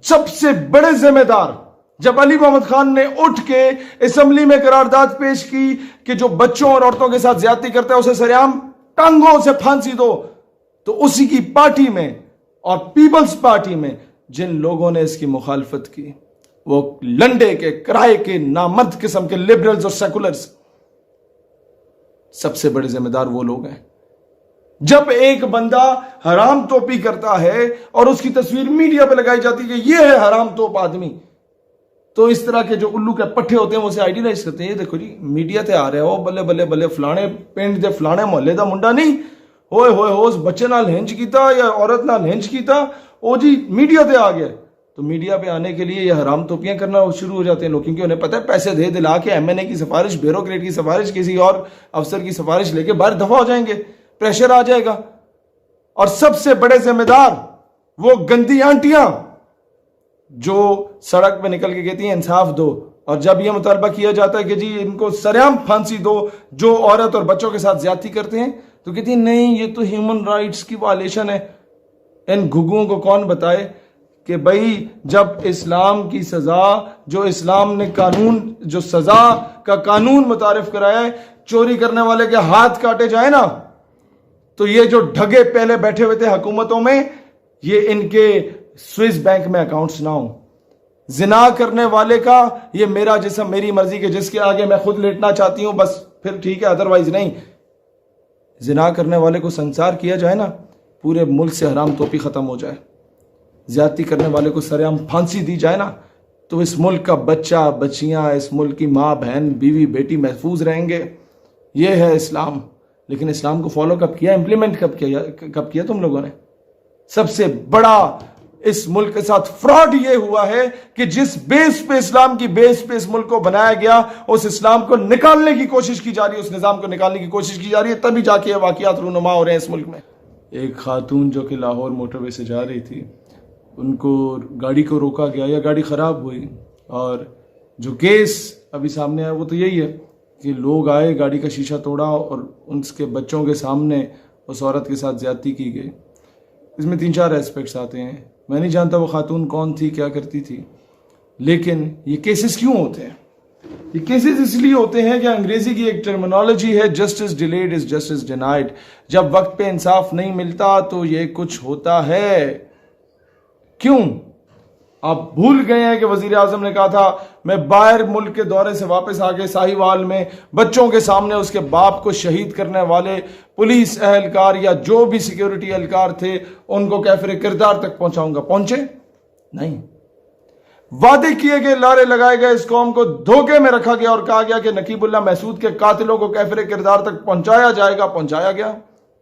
سب سے بڑے ذمہ دار جب علی محمد خان نے اٹھ کے اسمبلی میں قرارداد پیش کی کہ جو بچوں اور عورتوں کے ساتھ زیادتی کرتا ہے اسے سریعام ٹانگوں سے پھانسی دو، تو اسی کی پارٹی میں اور پیپلز پارٹی میں جن لوگوں نے اس کی مخالفت کی وہ لنڈے کے کرائے کے نامرد قسم کے لبرلز اور سیکولرز، سب سے بڑے ذمہ دار وہ لوگ ہیں۔ جب ایک بندہ حرام توپی کرتا ہے اور اس کی تصویر میڈیا پہ لگائی جاتی ہے کہ یہ ہے حرام توپ آدمی، تو اس طرح کے جو الو کے پٹھے ہوتے ہیں وہ اسے آئیڈیلائز کرتے ہیں، یہ دیکھو جی میڈیا تے آ رہے ہو، بلے بلے بلے فلانے پنڈ دے فلانے محلے دا منڈا نہیں ہوئے ہوئے ہو اس بچے نال ہنج کیتا یا عورت نال ہنج کیتا، او جی میڈیا تے آ گیا۔ تو میڈیا پہ آنے کے لیے یہ حرام توپیاں کرنا شروع ہو جاتے ہیں لوگ، کیونکہ انہیں پتہ ہے پیسے دے دلا کے ایم این اے کی سفارش، بیوروکریٹ کی سفارش، کسی اور افسر کی سفارش لے کے باہر دفع ہو جائیں گے، پریشر آ جائے گا۔ اور سب سے بڑے ذمہ دار وہ گندی آنٹیاں جو سڑک پہ نکل کے کہتی ہیں انصاف دو، اور جب یہ مطالبہ کیا جاتا ہے کہ جی ان کو سرعام پھانسی دو جو عورت اور بچوں کے ساتھ زیادتی کرتے ہیں، تو کہتی ہیں نہیں یہ تو ہیومن رائٹس کی وائلیشن ہے۔ ان گھگوں کو کون بتائے کہ بھائی جب اسلام کی سزا، جو اسلام نے قانون، جو سزا کا قانون متعارف کرایا ہے، چوری کرنے والے کے ہاتھ کاٹے جائیں نا، تو یہ جو ڈھگے پہلے بیٹھے ہوئے تھے حکومتوں میں، یہ ان کے سوئس بینک میں اکاؤنٹس نہ ہوں۔ زنا کرنے والے کا یہ میرا جسم میری مرضی کے جس کے آگے میں خود لیٹنا چاہتی ہوں بس پھر ٹھیک ہے، ادروائز نہیں۔ زنا کرنے والے کو سنسار کیا جائے نا، پورے ملک سے حرام توپی ختم ہو جائے، زیادتی کرنے والے کو سرعام پھانسی دی جائے نا، تو اس ملک کا بچہ بچیاں، اس ملک کی ماں بہن بیوی بیٹی محفوظ رہیں گے۔ یہ ہے اسلام۔ لیکن اسلام کو فالو کب کیا، امپلیمنٹ کب کیا تم لوگوں نے؟ سب سے بڑا اس ملک کے ساتھ فراڈ یہ ہوا ہے کہ جس بیس پہ اسلام کی بیس پہ اس ملک کو بنایا گیا، اس اسلام کو نکالنے کی کوشش کی جا رہی ہے، اس نظام کو نکالنے کی کوشش کی جا رہی ہے، تبھی جا کے یہ واقعات رونما ہو رہے ہیں اس ملک میں۔ ایک خاتون جو کہ لاہور موٹر وے سے جا رہی تھی، ان کو گاڑی کو روکا گیا یا گاڑی خراب ہوئی، اور جو کیس ابھی سامنے آیا وہ تو یہی ہے کہ لوگ آئے، گاڑی کا شیشہ توڑا اور ان کے بچوں کے سامنے اس عورت کے ساتھ زیادتی کی گئی۔ اس میں 3-4 ایسپیکٹس آتے ہیں، میں نہیں جانتا وہ خاتون کون تھی، کیا کرتی تھی، لیکن یہ کیسز کیوں ہوتے ہیں؟ یہ کیسز اس لیے ہوتے ہیں کہ انگریزی کی ایک ٹرمینالوجی ہے، justice delayed is justice denied. جب وقت پہ انصاف نہیں ملتا تو یہ کچھ ہوتا ہے۔ کیوں؟ آپ بھول گئے ہیں کہ وزیر اعظم نے کہا تھا میں باہر ملک کے دورے سے واپس آ کے ساہیوال میں بچوں کے سامنے اس کے باپ کو شہید کرنے والے پولیس اہلکار یا جو بھی سیکیورٹی اہلکار تھے ان کو کیفر کردار تک پہنچاؤں گا۔ پہنچے نہیں۔ وعدے کیے گئے، لارے لگائے گئے، اس قوم کو دھوکے میں رکھا گیا اور کہا گیا کہ نقیب اللہ محسود کے قاتلوں کو کیفر کردار تک پہنچایا جائے گا، پہنچایا گیا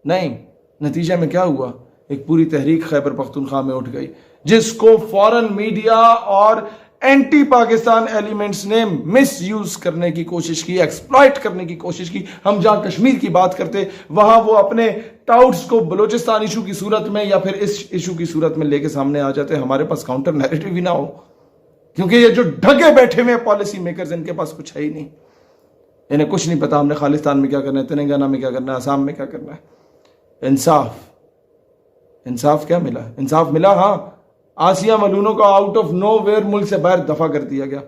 نہیں۔ نتیجے میں کیا ہوا؟ ایک پوری تحریک خیبر پختونخوا میں اٹھ گئی جس کو فورن میڈیا اور اینٹی پاکستان ایلیمنٹس نے مس یوز کرنے کی کوشش کی، ایکسپلائٹ کرنے کی کوشش کی۔ ہم جہاں کشمیر کی بات کرتے وہاں وہ اپنے ٹاؤٹس کو بلوچستان ایشو کی صورت میں یا پھر اس ایشو کی صورت میں لے کے سامنے آ جاتے، ہمارے پاس کاؤنٹر نیریٹو بھی نہ ہو، کیونکہ یہ جو ڈھگے بیٹھے ہوئے پالیسی میکرز ان کے پاس کچھ ہے ہی نہیں، انہیں کچھ نہیں پتا ہم نے خالستان میں کیا کرنا ہے، تلنگانہ میں کیا کرنا ہے، آسام میں کیا کرنا ہے۔ انصاف کیا ملا؟ انصاف ملا، ہاں، آسیہ ملونوں کو آؤٹ آف نو ویئر ملک سے باہر دفع کر دیا گیا۔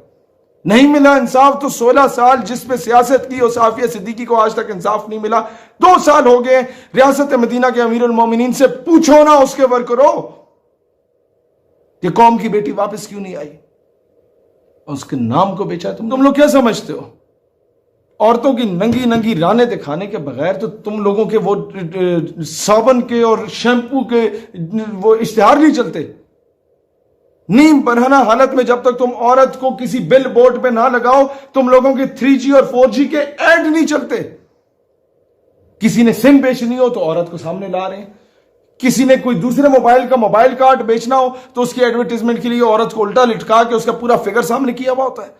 نہیں ملا انصاف تو 16 سال جس پہ سیاست کی اور عافیہ صدیقی کو آج تک انصاف نہیں ملا۔ 2 سال ہو گئے ریاست مدینہ کے امیر المومنین سے پوچھو نا اس کے ورکروں کہ قوم کی بیٹی واپس کیوں نہیں آئی، اس کے نام کو بیچا۔ تم لوگ کیا سمجھتے ہو؟ عورتوں کی ننگی ننگی رانے دکھانے کے بغیر تو تم لوگوں کے وہ صابن کے اور شیمپو کے وہ اشتہار نہیں چلتے۔ نیم برہنہ حالت میں جب تک تم عورت کو کسی بل بورڈ پہ نہ لگاؤ تم لوگوں کے 3G اور 4G کے ایڈ نہیں چلتے۔ کسی نے سم بیچنی ہو تو عورت کو سامنے لا رہے ہیں، کسی نے کوئی دوسرے موبائل کا موبائل کارڈ بیچنا ہو تو اس کی ایڈورٹیزمنٹ کے لیے عورت کو الٹا لٹکا کے اس کا پورا فگر سامنے کیا ہوا ہوتا ہے۔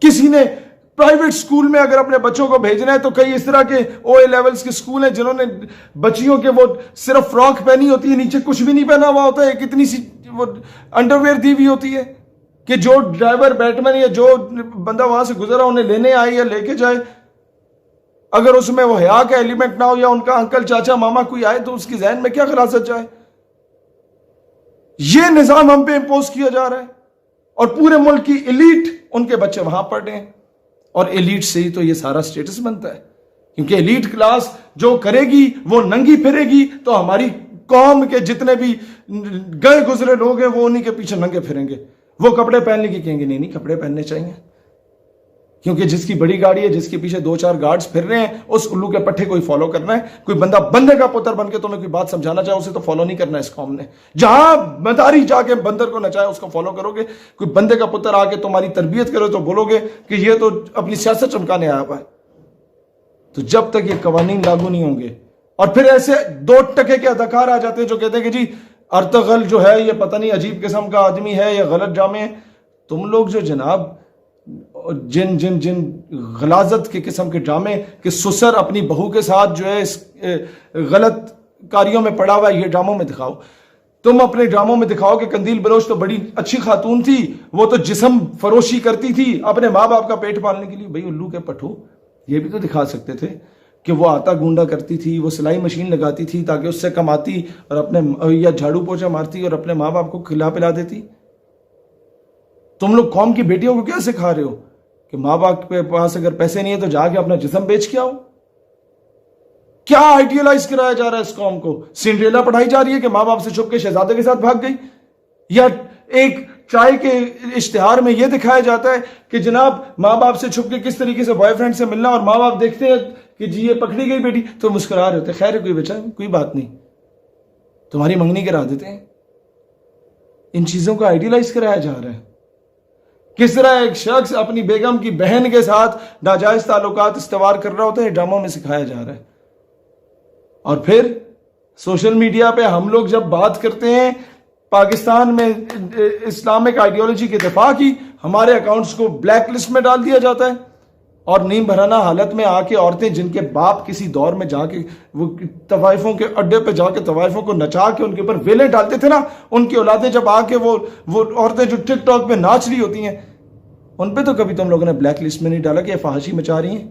کسی نے پرائیویٹ سکول میں اگر اپنے بچوں کو بھیجنا ہے تو کئی اس طرح کے OA لیولز کے سکول ہیں جنہوں نے بچیوں کے وہ صرف فراک پہنی ہوتی ہے، نیچے کچھ بھی نہیں پہنا ہوا ہوتا ہے، ایک اتنی سی وہ انڈرویئر دی ہوئی ہوتی ہے کہ جو ڈرائیور بیٹمین یا جو بندہ وہاں سے گزرا انہیں لینے آئے یا لے کے جائے، اگر اس میں وہ حیا کا ایلیمنٹ نہ ہو یا ان کا انکل چاچا ماما کوئی آئے تو اس کی ذہن میں کیا خلاصت جائے؟ یہ نظام ہم پہ امپوز کیا جا رہا ہے اور پورے ملک کی ایلیٹ ان کے بچے وہاں پڑھ رہے ہیں اور ایلیٹ سے ہی تو یہ سارا سٹیٹس بنتا ہے کیونکہ ایلیٹ کلاس جو کرے گی وہ ننگی پھرے گی تو ہماری قوم کے جتنے بھی گئے گزرے لوگ ہیں وہ انہی کے پیچھے ننگے پھریں گے. وہ کپڑے پہننے کی کہیں گے نہیں کپڑے پہننے چاہیے کیونکہ جس کی بڑی گاڑی ہے جس کے پیچھے 2-4 گارڈز پھر رہے ہیں اس الو کے پٹھے کوئی فالو کرنا ہے. کوئی بندہ بندے کا پتر بن کے تمہیں کوئی بات سمجھانا چاہے اسے تو فالو نہیں کرنا ہے. اس قوم نے جہاں مداری جا کے بندر کو نچائے اس کو فالو کرو گے. کوئی بندے کا پتر آ کے تمہاری تربیت کرے تو بولو گے کہ یہ تو اپنی سیاست چمکانے آیا ہوا ہے. تو جب تک یہ قوانین لاگو نہیں ہوں گے اور پھر ایسے 2 ٹکے کے اداکار آ جاتے ہیں جو کہتے ہیں کہ جی ارطغرل جو ہے یہ پتہ نہیں عجیب قسم کا آدمی ہے یا غلط جامع ہے. تم لوگ جو جناب جن غلاظت کے قسم کے ڈرامے کہ سسر اپنی بہو کے ساتھ جو ہے اس غلط کاریوں میں پڑا ہوا ہے یہ ڈراموں میں دکھاؤ. تم اپنے ڈراموں میں دکھاؤ کہ قندیل بلوچ تو بڑی اچھی خاتون تھی وہ تو جسم فروشی کرتی تھی اپنے ماں باپ کا پیٹ پالنے کے لیے. بھئی الو کے پٹھو یہ بھی تو دکھا سکتے تھے کہ وہ آٹا گونڈا کرتی تھی وہ سلائی مشین لگاتی تھی تاکہ اس سے کماتی اور اپنے یا جھاڑو پوچھا مارتی اور اپنے ماں باپ کو کھلا پلا دیتی. تم لوگ قوم کی بیٹیوں کو کیا سکھا رہے ہو کہ ماں باپ کے پاس اگر پیسے نہیں ہے تو جا کے اپنا جسم بیچ کے آؤ. کیا آئیڈیالائز کرایا جا رہا ہے اس قوم کو. سنڈریلا پڑھائی جا رہی ہے کہ ماں باپ سے چھپ کے شہزادے کے ساتھ بھاگ گئی. یا ایک چائے کے اشتہار میں یہ دکھایا جاتا ہے کہ جناب ماں باپ سے چھپ کے کس طریقے سے بوائے فرینڈ سے ملنا اور ماں باپ دیکھتے ہیں کہ جی یہ پکڑی گئی بیٹی تو مسکرا رہے ہوتے خیر کوئی بچہ کوئی بات نہیں تمہاری منگنی کرا دیتے ہیں. ان چیزوں کو آئیڈیالائز کرایا جا رہا ہے. کس طرح ایک شخص اپنی بیگم کی بہن کے ساتھ ناجائز تعلقات استوار کر رہا ہوتا ہے ڈراموں میں سکھایا جا رہا ہے. اور پھر سوشل میڈیا پہ ہم لوگ جب بات کرتے ہیں پاکستان میں اسلامک آئیڈیالوجی کے دفاع کی ہمارے اکاؤنٹس کو بلیک لسٹ میں ڈال دیا جاتا ہے اور نیم بھرانا حالت میں آ کے عورتیں جن کے باپ کسی دور میں جا کے وہ طوائفوں کے اڈے پہ جا کے طوائفوں کو نچا کے ان کے اوپر ویلیں ڈالتے تھے نا ان کی اولادیں جب آ کے وہ عورتیں جو ٹک ٹاک پہ ناچ رہی ہوتی ہیں ان پہ تو کبھی تم لوگوں نے بلیک لسٹ میں نہیں ڈالا کہ یہ فحاشی مچا رہی ہیں.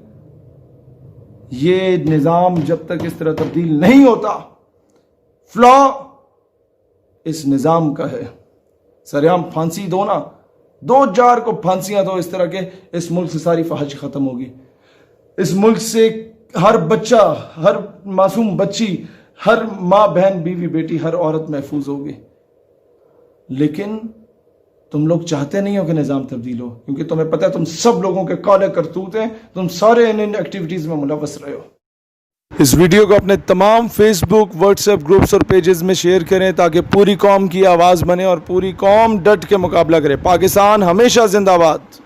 یہ نظام جب تک اس طرح تبدیل نہیں ہوتا فلا اس نظام کا ہے. سریعام پھانسی دو نا 2-4 کو پھانسیاں دو اس طرح کے اس ملک سے ساری فحاشی ختم ہوگی. اس ملک سے ہر بچہ ہر معصوم بچی ہر ماں بہن بیوی بیٹی ہر عورت محفوظ ہوگی. لیکن تم لوگ چاہتے نہیں ہو کہ نظام تبدیل ہو کیونکہ تمہیں پتہ ہے تم سب لوگوں کے کالے کرتوت ہیں تم سارے ان ایکٹیویٹیز میں ملوث رہے ہو. اس ویڈیو کو اپنے تمام فیس بک واٹس ایپ گروپس اور پیجز میں شیئر کریں تاکہ پوری قوم کی آواز بنے اور پوری قوم ڈٹ کے مقابلہ کرے. پاکستان ہمیشہ زندہ باد.